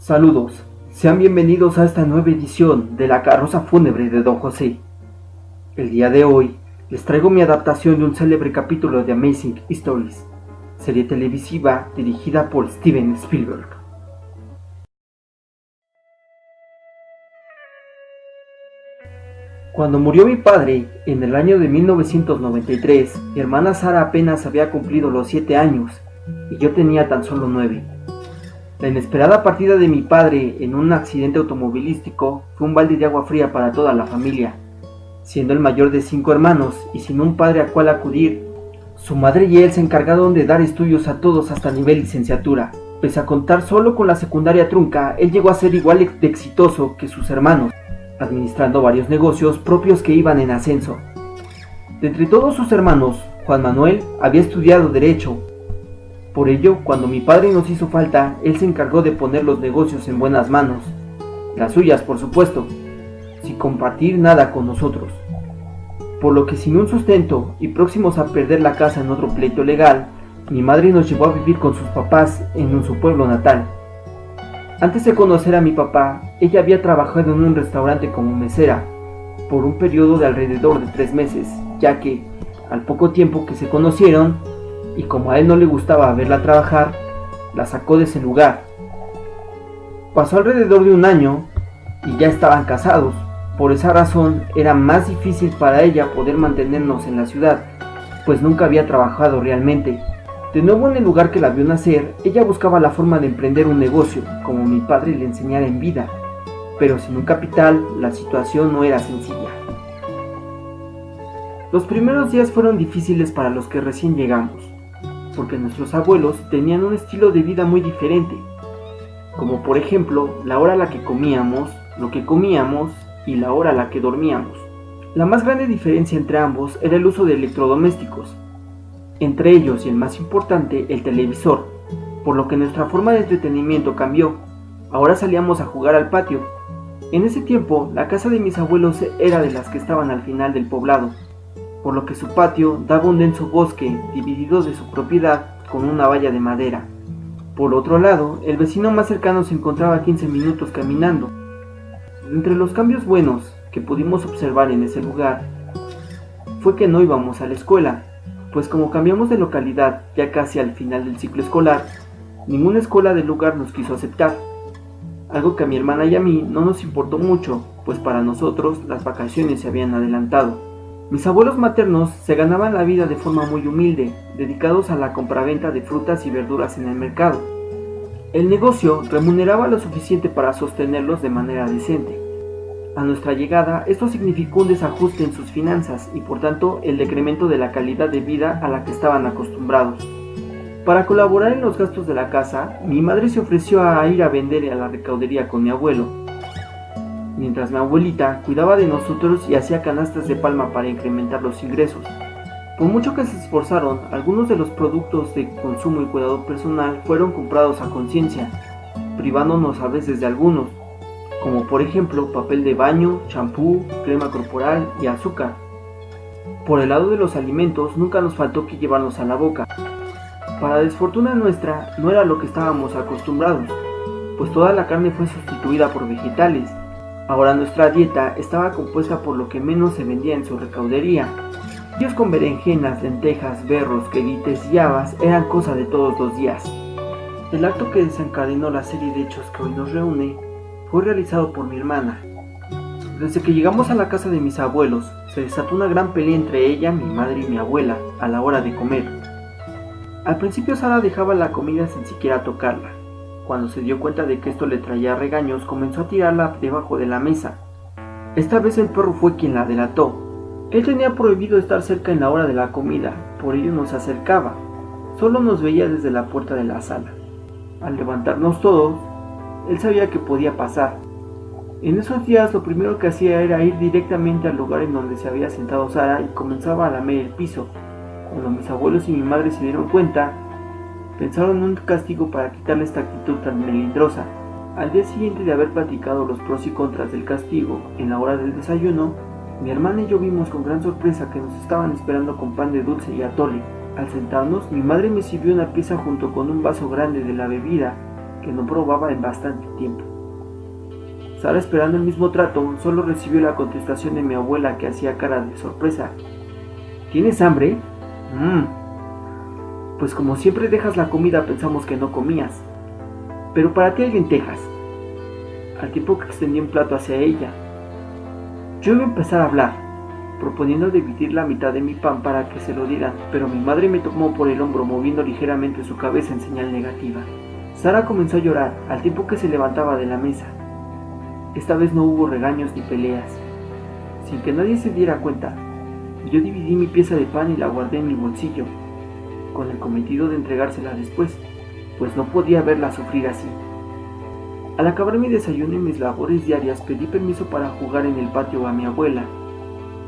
Saludos, sean bienvenidos a esta nueva edición de La Carroza Fúnebre de Don José. El día de hoy les traigo mi adaptación de un célebre capítulo de Amazing Stories, serie televisiva dirigida por Steven Spielberg. Cuando murió mi padre, en el año de 1993, mi hermana Sara apenas había cumplido los 7 años y yo tenía tan solo 9. La inesperada partida de mi padre en un accidente automovilístico fue un balde de agua fría para toda la familia. Siendo el mayor de 5 hermanos y sin un padre a cual acudir, su madre y él se encargaron de dar estudios a todos hasta nivel licenciatura. Pese a contar solo con la secundaria trunca, él llegó a ser igual de exitoso que sus hermanos, administrando varios negocios propios que iban en ascenso. De entre todos sus hermanos, Juan Manuel había estudiado Derecho. Por ello, cuando mi padre nos hizo falta, él se encargó de poner los negocios en buenas manos, las suyas por supuesto, sin compartir nada con nosotros. Por lo que sin un sustento y próximos a perder la casa en otro pleito legal, mi madre nos llevó a vivir con sus papás en su pueblo natal. Antes de conocer a mi papá, ella había trabajado en un restaurante como mesera, por un periodo de alrededor de 3 meses, ya que, al poco tiempo que se conocieron, y como a él no le gustaba verla trabajar, la sacó de ese lugar. Pasó alrededor de un año y ya estaban casados. Por esa razón era más difícil para ella poder mantenernos en la ciudad, pues nunca había trabajado realmente. De nuevo en el lugar que la vio nacer, ella buscaba la forma de emprender un negocio, como mi padre le enseñara en vida, pero sin un capital la situación no era sencilla. Los primeros días fueron difíciles para los que recién llegamos, porque nuestros abuelos tenían un estilo de vida muy diferente, como por ejemplo la hora a la que comíamos, lo que comíamos y la hora a la que dormíamos. La más grande diferencia entre ambos era el uso de electrodomésticos, entre ellos y el más importante, el televisor, por lo que nuestra forma de entretenimiento cambió. Ahora salíamos a jugar al patio. En ese tiempo, la casa de mis abuelos era de las que estaban al final del poblado, por lo que su patio daba un denso bosque dividido de su propiedad con una valla de madera. Por otro lado, el vecino más cercano se encontraba a 15 minutos caminando. Entre los cambios buenos que pudimos observar en ese lugar fue que no íbamos a la escuela, pues como cambiamos de localidad ya casi al final del ciclo escolar, ninguna escuela del lugar nos quiso aceptar, algo que a mi hermana y a mí no nos importó mucho, pues para nosotros las vacaciones se habían adelantado. Mis abuelos maternos se ganaban la vida de forma muy humilde, dedicados a la compraventa de frutas y verduras en el mercado. El negocio remuneraba lo suficiente para sostenerlos de manera decente. A nuestra llegada, esto significó un desajuste en sus finanzas y por tanto el decremento de la calidad de vida a la que estaban acostumbrados. Para colaborar en los gastos de la casa, mi madre se ofreció a ir a vender a la recaudería con mi abuelo, mientras mi abuelita cuidaba de nosotros y hacía canastas de palma para incrementar los ingresos. Por mucho que se esforzaron, algunos de los productos de consumo y cuidado personal fueron comprados a conciencia, privándonos a veces de algunos, como por ejemplo papel de baño, champú, crema corporal y azúcar. Por el lado de los alimentos, nunca nos faltó que llevarnos a la boca. Para desfortuna nuestra, no era lo que estábamos acostumbrados, pues toda la carne fue sustituida por vegetales. Ahora nuestra dieta estaba compuesta por lo que menos se vendía en su recaudería. Ellos con berenjenas, lentejas, berros, quelites y habas eran cosa de todos los días. El acto que desencadenó la serie de hechos que hoy nos reúne fue realizado por mi hermana. Desde que llegamos a la casa de mis abuelos, se desató una gran pelea entre ella, mi madre y mi abuela a la hora de comer. Al principio Sara dejaba la comida sin siquiera tocarla. Cuando se dio cuenta de que esto le traía regaños, comenzó a tirarla debajo de la mesa. Esta vez el perro fue quien la delató. Él tenía prohibido estar cerca en la hora de la comida, por ello no se acercaba. Solo nos veía desde la puerta de la sala. Al levantarnos todos, él sabía que podía pasar. En esos días lo primero que hacía era ir directamente al lugar en donde se había sentado Sara y comenzaba a lamer el piso. Cuando mis abuelos y mi madre se dieron cuenta, pensaron en un castigo para quitarle esta actitud tan melindrosa. Al día siguiente de haber platicado los pros y contras del castigo en la hora del desayuno, mi hermana y yo vimos con gran sorpresa que nos estaban esperando con pan de dulce y atole. Al sentarnos, mi madre me sirvió una pieza junto con un vaso grande de la bebida que no probaba en bastante tiempo. Sara, esperando el mismo trato, solo recibió la contestación de mi abuela, que hacía cara de sorpresa. ¿Tienes hambre? Pues como siempre dejas la comida, pensamos que no comías. Pero para ti hay lentejas. Al tiempo que extendí un plato hacia ella. Yo iba a empezar a hablar, proponiendo dividir la mitad de mi pan para que se lo dieran, pero mi madre me tomó por el hombro, moviendo ligeramente su cabeza en señal negativa. Sara comenzó a llorar al tiempo que se levantaba de la mesa. Esta vez no hubo regaños ni peleas. Sin que nadie se diera cuenta, yo dividí mi pieza de pan y la guardé en mi bolsillo, con el cometido de entregársela después, pues no podía verla sufrir así. Al acabar mi desayuno y mis labores diarias, pedí permiso para jugar en el patio a mi abuela.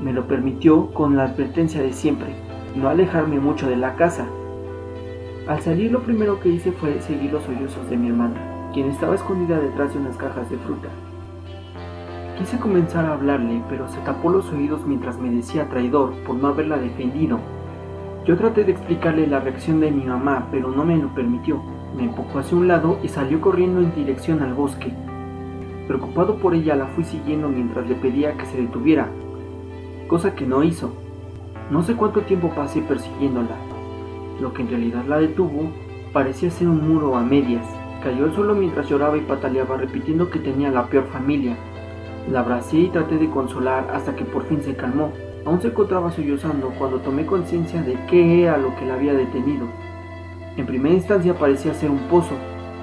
Me lo permitió con la advertencia de siempre, no alejarme mucho de la casa. Al salir, lo primero que hice fue seguir los sollozos de mi hermana, quien estaba escondida detrás de unas cajas de fruta. Quise comenzar a hablarle, pero se tapó los oídos mientras me decía traidor por no haberla defendido. Yo traté de explicarle la reacción de mi mamá, pero no me lo permitió. Me empujó hacia un lado y salió corriendo en dirección al bosque. Preocupado por ella, la fui siguiendo mientras le pedía que se detuviera, cosa que no hizo. No sé cuánto tiempo pasé persiguiéndola. Lo que en realidad la detuvo parecía ser un muro a medias. Cayó al suelo mientras lloraba y pataleaba, repitiendo que tenía la peor familia. La abracé y traté de consolar hasta que por fin se calmó. Aún se encontraba sollozando cuando tomé conciencia de qué era lo que la había detenido. En primera instancia parecía ser un pozo,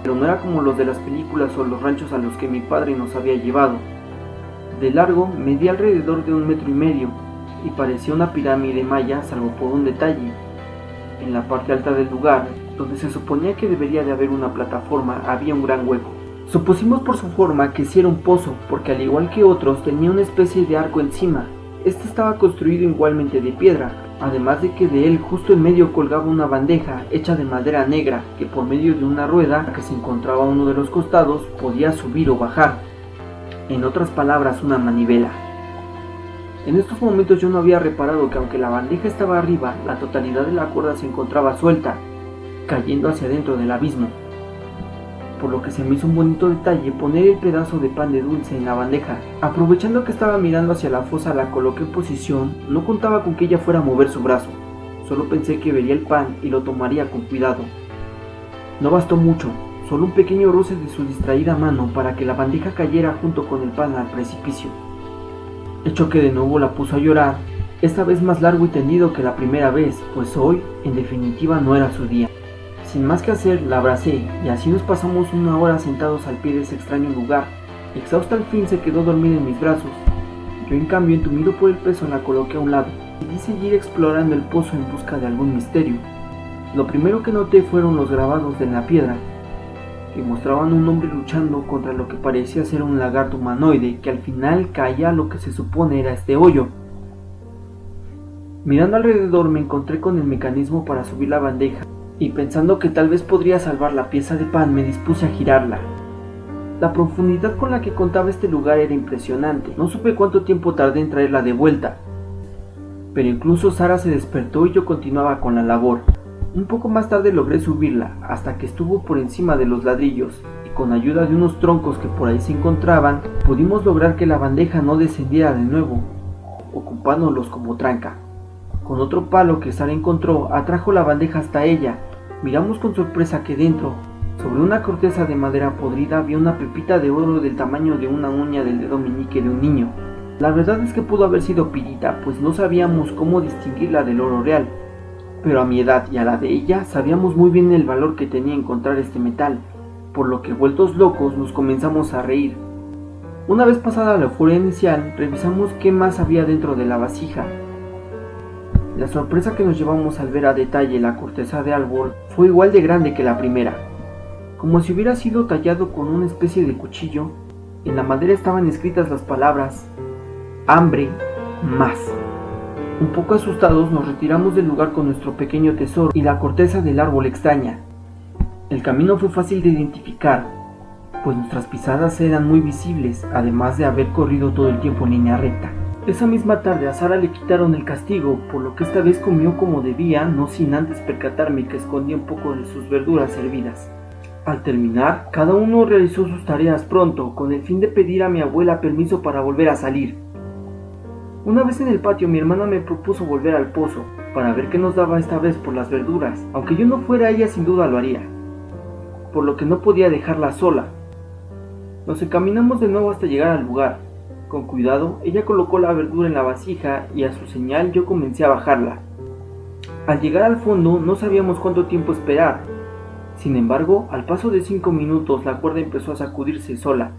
pero no era como los de las películas o los ranchos a los que mi padre nos había llevado. De largo medía alrededor de 1,5 metros y parecía una pirámide maya, salvo por un detalle. En la parte alta del lugar, donde se suponía que debería de haber una plataforma, había un gran hueco. Supusimos por su forma que sí era un pozo, porque al igual que otros tenía una especie de arco encima. Este estaba construido igualmente de piedra, además de que de él justo en medio colgaba una bandeja hecha de madera negra, que por medio de una rueda que se encontraba a uno de los costados podía subir o bajar. En otras palabras, una manivela. En estos momentos yo no había reparado que aunque la bandeja estaba arriba, la totalidad de la cuerda se encontraba suelta, cayendo hacia adentro del abismo. Por lo que se me hizo un bonito detalle poner el pedazo de pan de dulce en la bandeja. Aprovechando que estaba mirando hacia la fosa, la coloqué en posición. No contaba con que ella fuera a mover su brazo, solo pensé que vería el pan y lo tomaría con cuidado. No bastó mucho, solo un pequeño roce de su distraída mano para que la bandeja cayera junto con el pan al precipicio, hecho que de nuevo la puso a llorar, esta vez más largo y tendido que la primera vez, pues hoy, en definitiva, no era su día. Sin más que hacer, la abracé y así nos pasamos 1 hora sentados al pie de ese extraño lugar. Exhausta al fin se quedó dormida en mis brazos. Yo en cambio, entumido por el peso, la coloqué a un lado y decidí seguir explorando el pozo en busca de algún misterio. Lo primero que noté fueron los grabados de la piedra, que mostraban un hombre luchando contra lo que parecía ser un lagarto humanoide que al final caía a lo que se supone era este hoyo. Mirando alrededor me encontré con el mecanismo para subir la bandeja, y pensando que tal vez podría salvar la pieza de pan, me dispuse a girarla. La profundidad con la que contaba este lugar era impresionante. No supe cuánto tiempo tardé en traerla de vuelta, pero incluso Sara se despertó y yo continuaba con la labor. Un poco más tarde logré subirla, hasta que estuvo por encima de los ladrillos, y con ayuda de unos troncos que por ahí se encontraban, pudimos lograr que la bandeja no descendiera de nuevo, ocupándolos como tranca. Con otro palo que Sara encontró, atrajo la bandeja hasta ella. Miramos con sorpresa que dentro, sobre una corteza de madera podrida, había una pepita de oro del tamaño de una uña del dedo meñique de un niño. La verdad es que pudo haber sido pirita, pues no sabíamos cómo distinguirla del oro real, pero a mi edad y a la de ella sabíamos muy bien el valor que tenía encontrar este metal, por lo que vueltos locos nos comenzamos a reír. Una vez pasada la euforia inicial, revisamos qué más había dentro de la vasija. La sorpresa que nos llevamos al ver a detalle la corteza de árbol fue igual de grande que la primera. Como si hubiera sido tallado con una especie de cuchillo, en la madera estaban escritas las palabras hambre más. Un poco asustados nos retiramos del lugar con nuestro pequeño tesoro y la corteza del árbol extraña. El camino fue fácil de identificar, pues nuestras pisadas eran muy visibles, además de haber corrido todo el tiempo en línea recta. Esa misma tarde a Sara le quitaron el castigo, por lo que esta vez comió como debía, no sin antes percatarme que escondía un poco de sus verduras hervidas. Al terminar, cada uno realizó sus tareas pronto, con el fin de pedir a mi abuela permiso para volver a salir. Una vez en el patio, mi hermana me propuso volver al pozo, para ver qué nos daba esta vez por las verduras. Aunque yo no fuera, ella sin duda lo haría, por lo que no podía dejarla sola. Nos encaminamos de nuevo hasta llegar al lugar. Con cuidado, ella colocó la verdura en la vasija y a su señal yo comencé a bajarla. Al llegar al fondo no sabíamos cuánto tiempo esperar. Sin embargo, al paso de 5 minutos la cuerda empezó a sacudirse sola.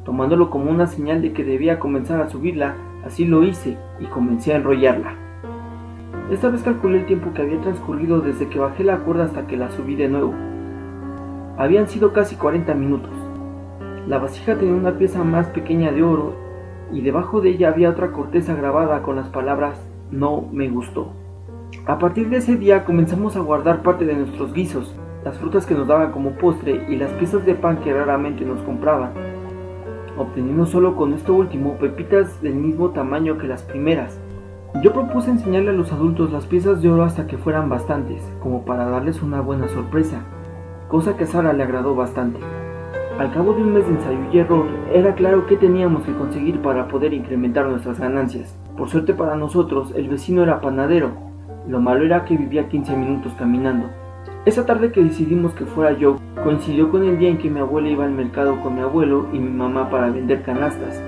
Tomándolo como una señal de que debía comenzar a subirla, así lo hice y comencé a enrollarla. Esta vez calculé el tiempo que había transcurrido desde que bajé la cuerda hasta que la subí de nuevo. Habían sido casi 40 minutos. La vasija tenía una pieza más pequeña de oro y debajo de ella había otra corteza grabada con las palabras "No me gustó". A partir de ese día comenzamos a guardar parte de nuestros guisos, las frutas que nos daban como postre y las piezas de pan que raramente nos compraban, obteniendo solo con esto último pepitas del mismo tamaño que las primeras. Yo propuse enseñarle a los adultos las piezas de oro hasta que fueran bastantes, como para darles una buena sorpresa, cosa que a Sara le agradó bastante. Al cabo de un mes de ensayo y error, era claro que teníamos que conseguir para poder incrementar nuestras ganancias. Por suerte para nosotros, el vecino era panadero. Lo malo era que vivía 15 minutos caminando. Esa tarde que decidimos que fuera yo, coincidió con el día en que mi abuela iba al mercado con mi abuelo y mi mamá para vender canastas.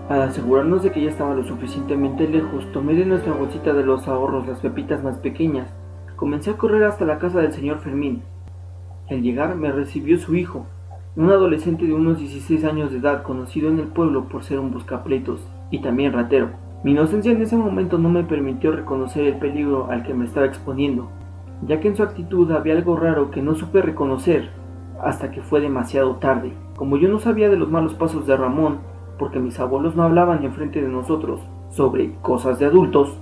Al asegurarnos de que ya estaba lo suficientemente lejos, tomé de nuestra bolsita de los ahorros las pepitas más pequeñas. Comencé a correr hasta la casa del señor Fermín. Al llegar me recibió su hijo, un adolescente de unos 16 años de edad, conocido en el pueblo por ser un buscapleitos y también ratero. Mi inocencia en ese momento no me permitió reconocer el peligro al que me estaba exponiendo, ya que en su actitud había algo raro que no supe reconocer hasta que fue demasiado tarde. Como yo no sabía de los malos pasos de Ramón, porque mis abuelos no hablaban enfrente de nosotros sobre cosas de adultos,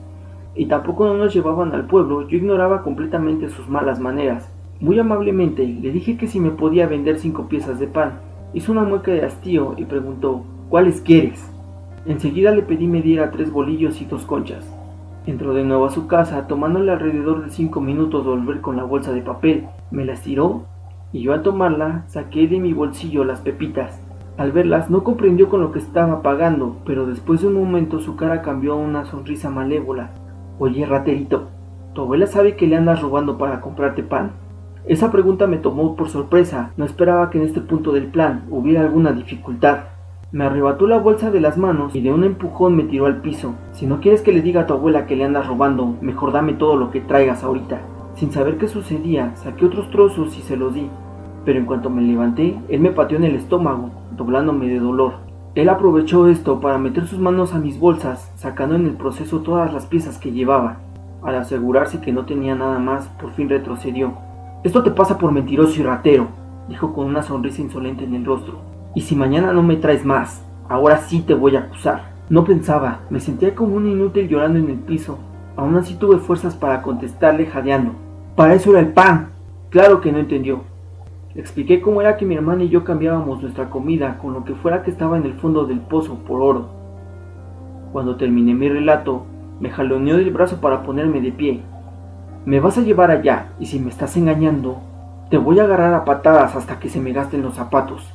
y tampoco no nos llevaban al pueblo, yo ignoraba completamente sus malas maneras. Muy amablemente le dije que si me podía vender 5 piezas de pan. Hizo una mueca de hastío y preguntó: ¿cuáles quieres? Enseguida le pedí me diera 3 bolillos y 2 conchas. Entró de nuevo a su casa, tomándole alrededor de 5 minutos de volver con la bolsa de papel. Me la estiró y yo al tomarla saqué de mi bolsillo las pepitas. Al verlas no comprendió con lo que estaba pagando, pero después de un momento su cara cambió a una sonrisa malévola. Oye, raterito, ¿tu abuela sabe que le andas robando para comprarte pan? Esa pregunta me tomó por sorpresa. No esperaba que en este punto del plan hubiera alguna dificultad. Me arrebató la bolsa de las manos y de un empujón me tiró al piso. Si no quieres que le diga a tu abuela que le andas robando, mejor dame todo lo que traigas ahorita. Sin saber qué sucedía, saqué otros trozos y se los di. Pero en cuanto me levanté, él me pateó en el estómago, doblándome de dolor. Él aprovechó esto para meter sus manos a mis bolsas, sacando en el proceso todas las piezas que llevaba. Al asegurarse que no tenía nada más, por fin retrocedió. «Esto te pasa por mentiroso y ratero», dijo con una sonrisa insolente en el rostro. «Y si mañana no me traes más, ahora sí te voy a acusar». No pensaba, me sentía como un inútil llorando en el piso. Aún así tuve fuerzas para contestarle jadeando: «Para eso era el pan». Claro que no entendió. Le expliqué cómo era que mi hermana y yo cambiábamos nuestra comida con lo que fuera que estaba en el fondo del pozo por oro. Cuando terminé mi relato, me jaloneó del brazo para ponerme de pie. «Me vas a llevar allá, y si me estás engañando, te voy a agarrar a patadas hasta que se me gasten los zapatos».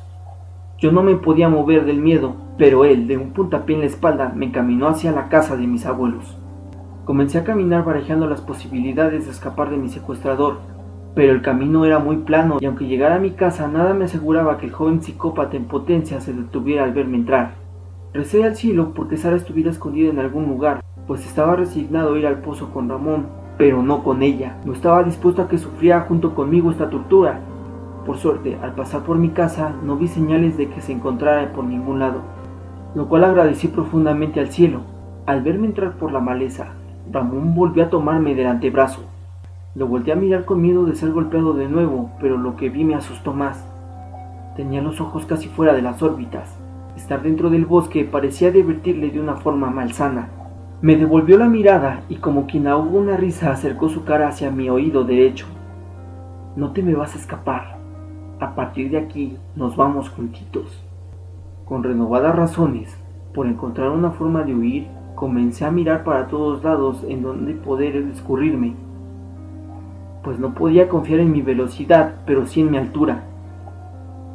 Yo no me podía mover del miedo, pero él, de un puntapié en la espalda, me encaminó hacia la casa de mis abuelos. Comencé a caminar barajando las posibilidades de escapar de mi secuestrador, pero el camino era muy plano y aunque llegara a mi casa nada me aseguraba que el joven psicópata en potencia se detuviera al verme entrar. Recé al cielo porque Sara estuviera escondida en algún lugar, pues estaba resignado a ir al pozo con Ramón, pero no con ella. No estaba dispuesto a que sufriera junto conmigo esta tortura. Por suerte, al pasar por mi casa, no vi señales de que se encontrara por ningún lado, lo cual agradecí profundamente al cielo. Al verme entrar por la maleza, Ramón volvió a tomarme del antebrazo. Lo volteé a mirar con miedo de ser golpeado de nuevo, pero lo que vi me asustó más. Tenía los ojos casi fuera de las órbitas. Estar dentro del bosque parecía divertirle de una forma malsana. Me devolvió la mirada y como quien ahogó una risa acercó su cara hacia mi oído derecho. «No te me vas a escapar. A partir de aquí nos vamos juntitos». Con renovadas razones por encontrar una forma de huir, comencé a mirar para todos lados en donde poder escurrirme, pues no podía confiar en mi velocidad, pero sí en mi altura.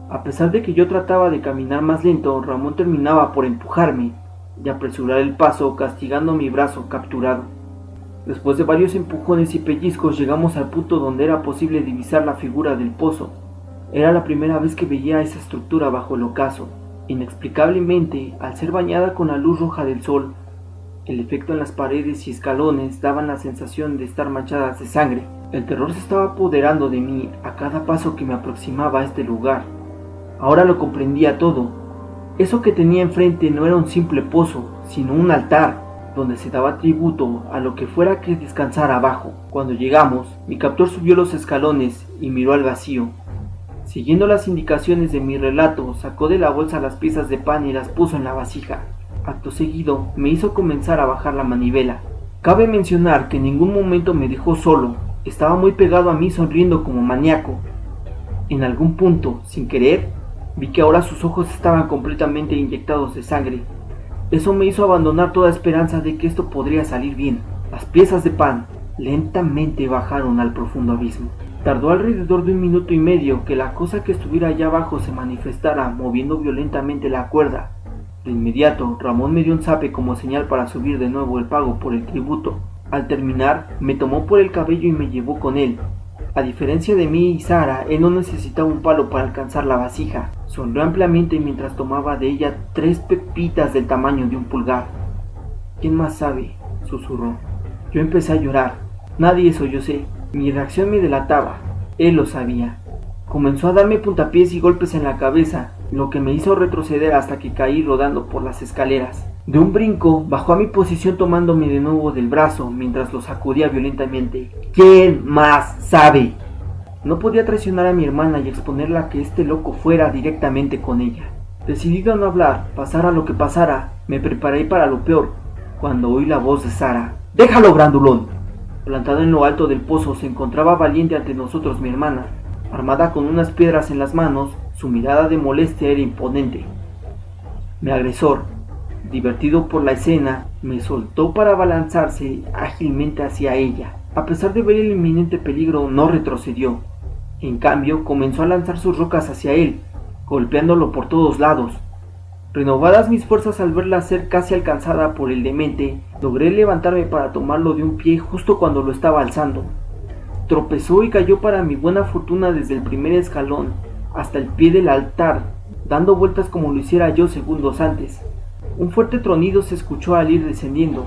A pesar de que yo trataba de caminar más lento, Ramón terminaba por empujarme y apresurar el paso, castigando mi brazo capturado. Después de varios empujones y pellizcos llegamos al punto donde era posible divisar la figura del pozo. Era la primera vez que veía esa estructura bajo el ocaso. Inexplicablemente, al ser bañada con la luz roja del sol, el efecto en las paredes y escalones daban la sensación de estar manchadas de sangre. El terror se estaba apoderando de mí a cada paso que me aproximaba a este lugar. Ahora lo comprendía todo. Eso que tenía enfrente no era un simple pozo, sino un altar, donde se daba tributo a lo que fuera que descansara abajo. Cuando llegamos, mi captor subió los escalones y miró al vacío. Siguiendo las indicaciones de mi relato, sacó de la bolsa las piezas de pan y las puso en la vasija. Acto seguido, me hizo comenzar a bajar la manivela. Cabe mencionar que en ningún momento me dejó solo, estaba muy pegado a mí sonriendo como maníaco. En algún punto, sin querer, vi que ahora sus ojos estaban completamente inyectados de sangre. Eso me hizo abandonar toda esperanza de que esto podría salir bien. Las piezas de pan lentamente bajaron al profundo abismo. Tardó alrededor de 1 minuto y medio que la cosa que estuviera allá abajo se manifestara, moviendo violentamente la cuerda. De inmediato, Ramón me dio un zape como señal para subir de nuevo el pago por el tributo. Al terminar, me tomó por el cabello y me llevó con él. A diferencia de mí y Sara, él no necesitaba un palo para alcanzar la vasija. Sonrió ampliamente mientras tomaba de ella 3 pepitas del tamaño de un pulgar. ¿Quién más sabe?, susurró. Yo empecé a llorar. Nadie sollocé. Mi reacción me delataba. Él lo sabía. Comenzó a darme puntapiés y golpes en la cabeza, lo que me hizo retroceder hasta que caí rodando por las escaleras. De un brinco, bajó a mi posición tomándome de nuevo del brazo mientras lo sacudía violentamente. ¿Quién más sabe? No podía traicionar a mi hermana y exponerla a que este loco fuera directamente con ella. Decidido a no hablar, pasara lo que pasara, me preparé para lo peor, cuando oí la voz de Sara. ¡Déjalo, grandulón! Plantada en lo alto del pozo se encontraba valiente ante nosotros mi hermana. Armada con unas piedras en las manos, su mirada de molestia era imponente. Mi agresor, divertido por la escena, me soltó para abalanzarse ágilmente hacia ella. A pesar de ver el inminente peligro, no retrocedió. En cambio, comenzó a lanzar sus rocas hacia él, golpeándolo por todos lados. Renovadas mis fuerzas al verla ser casi alcanzada por el demente, logré levantarme para tomarlo de un pie justo cuando lo estaba alzando. Tropezó y cayó para mi buena fortuna desde el primer escalón hasta el pie del altar, dando vueltas como lo hiciera yo segundos antes. Un fuerte tronido se escuchó al ir descendiendo.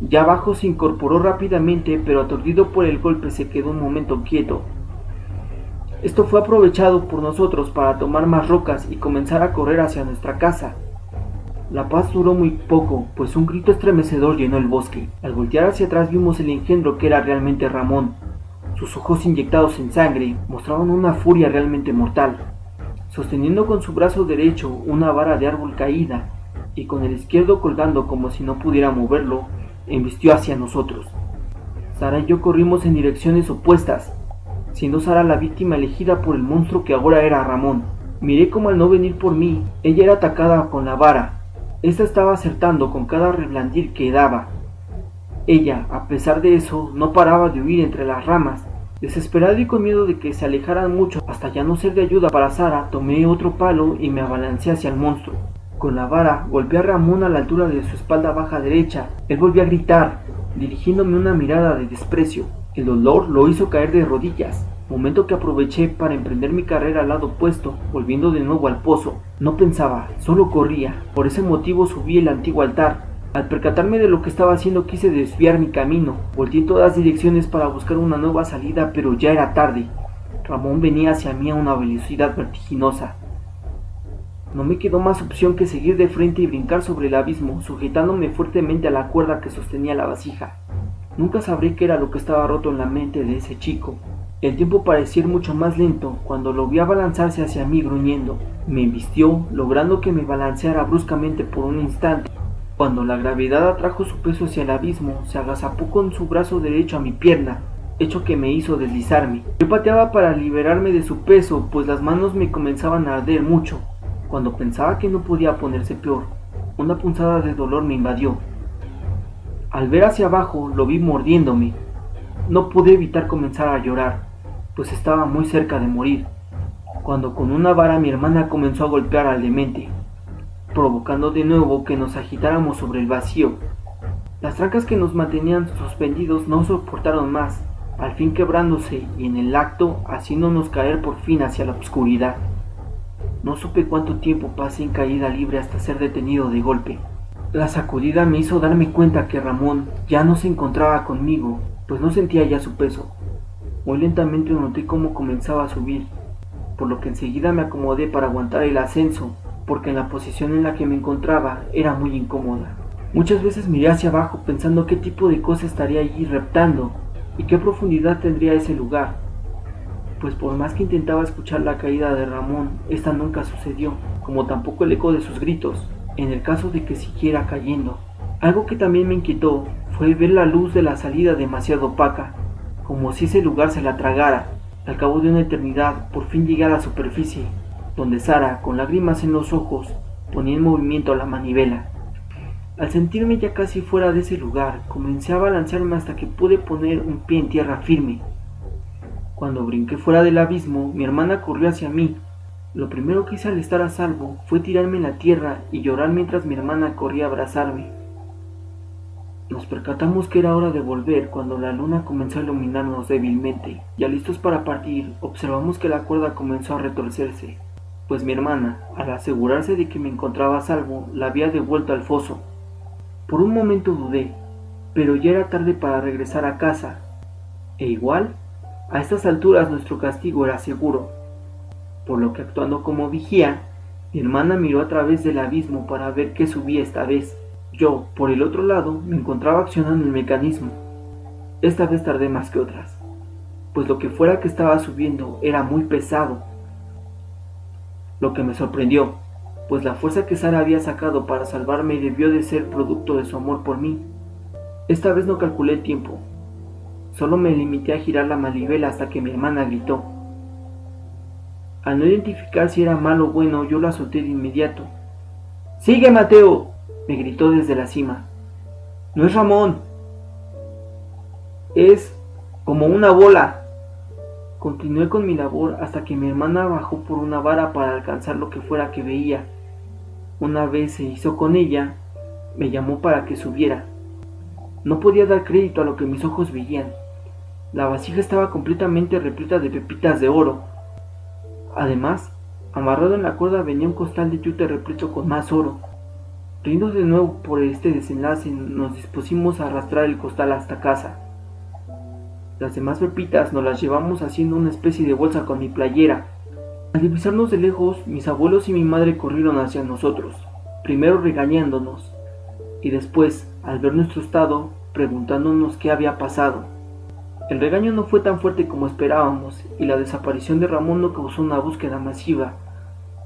Ya abajo se incorporó rápidamente, pero aturdido por el golpe se quedó un momento quieto. Esto fue aprovechado por nosotros para tomar más rocas y comenzar a correr hacia nuestra casa. La paz duró muy poco, pues un grito estremecedor llenó el bosque. Al voltear hacia atrás vimos el engendro que era realmente Ramón. Sus ojos inyectados en sangre mostraban una furia realmente mortal. Sosteniendo con su brazo derecho una vara de árbol caída y con el izquierdo colgando como si no pudiera moverlo, embistió hacia nosotros. Sara y yo corrimos en direcciones opuestas, siendo Sara la víctima elegida por el monstruo que ahora era Ramón. Miré como al no venir por mí, ella era atacada con la vara. Esta estaba acertando con cada reblandir que daba. Ella, a pesar de eso, no paraba de huir entre las ramas. Desesperado y con miedo de que se alejaran mucho hasta ya no ser de ayuda para Sara, tomé otro palo y me abalancé hacia el monstruo. Con la vara golpeé a Ramón a la altura de su espalda baja derecha. Él volvió a gritar, dirigiéndome una mirada de desprecio. El dolor lo hizo caer de rodillas, momento que aproveché para emprender mi carrera al lado opuesto, volviendo de nuevo al pozo. No pensaba, solo corría. Por ese motivo subí el antiguo altar. Al percatarme de lo que estaba haciendo quise desviar mi camino. Volteé en todas direcciones para buscar una nueva salida, pero ya era tarde. Ramón venía hacia mí a una velocidad vertiginosa. No me quedó más opción que seguir de frente y brincar sobre el abismo, sujetándome fuertemente a la cuerda que sostenía la vasija. Nunca sabré qué era lo que estaba roto en la mente de ese chico. El tiempo parecía ir mucho más lento cuando lo vi abalanzarse hacia mí gruñendo. Me embistió, logrando que me balanceara bruscamente por un instante. Cuando la gravedad atrajo su peso hacia el abismo, se agazapó con su brazo derecho a mi pierna, hecho que me hizo deslizarme. Yo pateaba para liberarme de su peso, pues las manos me comenzaban a arder mucho. Cuando pensaba que no podía ponerse peor, una punzada de dolor me invadió. Al ver hacia abajo, lo vi mordiéndome. No pude evitar comenzar a llorar, pues estaba muy cerca de morir. cuando con una vara mi hermana comenzó a golpear al demente, provocando de nuevo que nos agitáramos sobre el vacío. Las trancas que nos mantenían suspendidos no soportaron más, al fin quebrándose y en el acto haciéndonos caer por fin hacia la oscuridad. No supe cuánto tiempo pasé en caída libre hasta ser detenido de golpe. La sacudida me hizo darme cuenta que Ramón ya no se encontraba conmigo, pues no sentía ya su peso. Muy lentamente noté cómo comenzaba a subir, por lo que enseguida me acomodé para aguantar el ascenso, porque en la posición en la que me encontraba era muy incómoda. Muchas veces miré hacia abajo pensando qué tipo de cosa estaría allí reptando y qué profundidad tendría ese lugar, pues por más que intentaba escuchar la caída de Ramón, esta nunca sucedió, como tampoco el eco de sus gritos, en el caso de que siguiera cayendo. Algo que también me inquietó fue ver la luz de la salida demasiado opaca, como si ese lugar se la tragara. Al cabo de una eternidad, por fin llegué a la superficie, donde Sara, con lágrimas en los ojos, ponía en movimiento la manivela. Al sentirme ya casi fuera de ese lugar, comencé a balancearme hasta que pude poner un pie en tierra firme. Cuando brinqué fuera del abismo, mi hermana corrió hacia mí. Lo primero que hice al estar a salvo fue tirarme en la tierra y llorar mientras mi hermana corría a abrazarme. Nos percatamos que era hora de volver cuando la luna comenzó a iluminarnos débilmente. Ya listos para partir, observamos que la cuerda comenzó a retorcerse, pues mi hermana, al asegurarse de que me encontraba a salvo, la había devuelto al foso. Por un momento dudé, pero ya era tarde para regresar a casa, e igual, a estas alturas nuestro castigo era seguro, por lo que actuando como vigía, mi hermana miró a través del abismo para ver qué subía esta vez. Yo, por el otro lado, me encontraba accionando el mecanismo. Esta vez tardé más que otras, pues lo que fuera que estaba subiendo era muy pesado. Lo que me sorprendió, pues la fuerza que Sara había sacado para salvarme debió de ser producto de su amor por mí. Esta vez no calculé el tiempo, solo me limité a girar la manivela hasta que mi hermana gritó. Al no identificar si era malo o bueno, yo la solté de inmediato. ¡Sigue, Mateo!, me gritó desde la cima. No es Ramón, es como una bola. Continué con mi labor hasta que mi hermana bajó por una vara para alcanzar lo que fuera que veía. Una vez se hizo con ella, me llamó para que subiera. No podía dar crédito a lo que mis ojos veían. La vasija estaba completamente repleta de pepitas de oro. Además, amarrado en la cuerda venía un costal de yute repleto con más oro. Riendo de nuevo por este desenlace, nos dispusimos a arrastrar el costal hasta casa. Las demás pepitas nos las llevamos haciendo una especie de bolsa con mi playera. Al divisarnos de lejos, mis abuelos y mi madre corrieron hacia nosotros, primero regañándonos, y después, al ver nuestro estado, preguntándonos qué había pasado. El regaño no fue tan fuerte como esperábamos, y la desaparición de Ramón no causó una búsqueda masiva,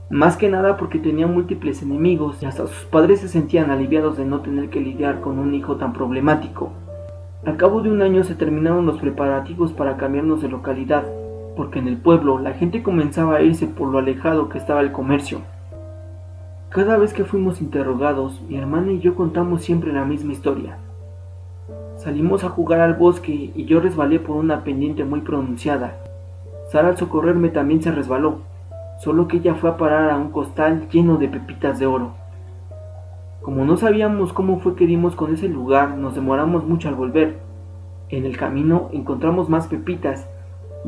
más que nada porque tenía múltiples enemigos y hasta sus padres se sentían aliviados de no tener que lidiar con un hijo tan problemático. Al cabo de un año se terminaron los preparativos para cambiarnos de localidad, porque en el pueblo la gente comenzaba a irse por lo alejado que estaba el comercio. Cada vez que fuimos interrogados, mi hermana y yo contamos siempre la misma historia. Salimos a jugar al bosque y yo resbalé por una pendiente muy pronunciada. Sara al socorrerme también se resbaló, solo que ella fue a parar a un costal lleno de pepitas de oro. Como no sabíamos cómo fue que dimos con ese lugar, nos demoramos mucho al volver. En el camino encontramos más pepitas,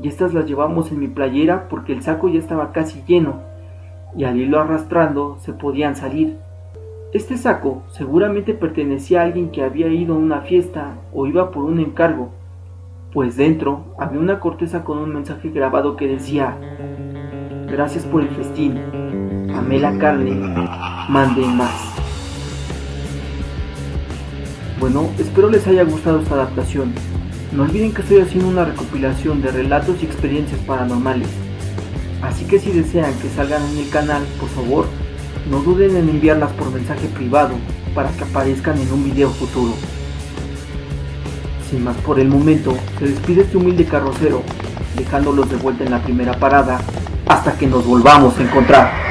y estas las llevamos en mi playera porque el saco ya estaba casi lleno, y al irlo arrastrando se podían salir. Este saco seguramente pertenecía a alguien que había ido a una fiesta o iba por un encargo, pues dentro había una corteza con un mensaje grabado que decía: gracias por el festín, amé la carne, manden más. Bueno, espero les haya gustado esta adaptación. No olviden que estoy haciendo una recopilación de relatos y experiencias paranormales, así que si desean que salgan en el canal, por favor, no duden en enviarlas por mensaje privado para que aparezcan en un video futuro. Sin más por el momento, se despide este humilde carrocero, dejándolos de vuelta en la primera parada, hasta que nos volvamos a encontrar.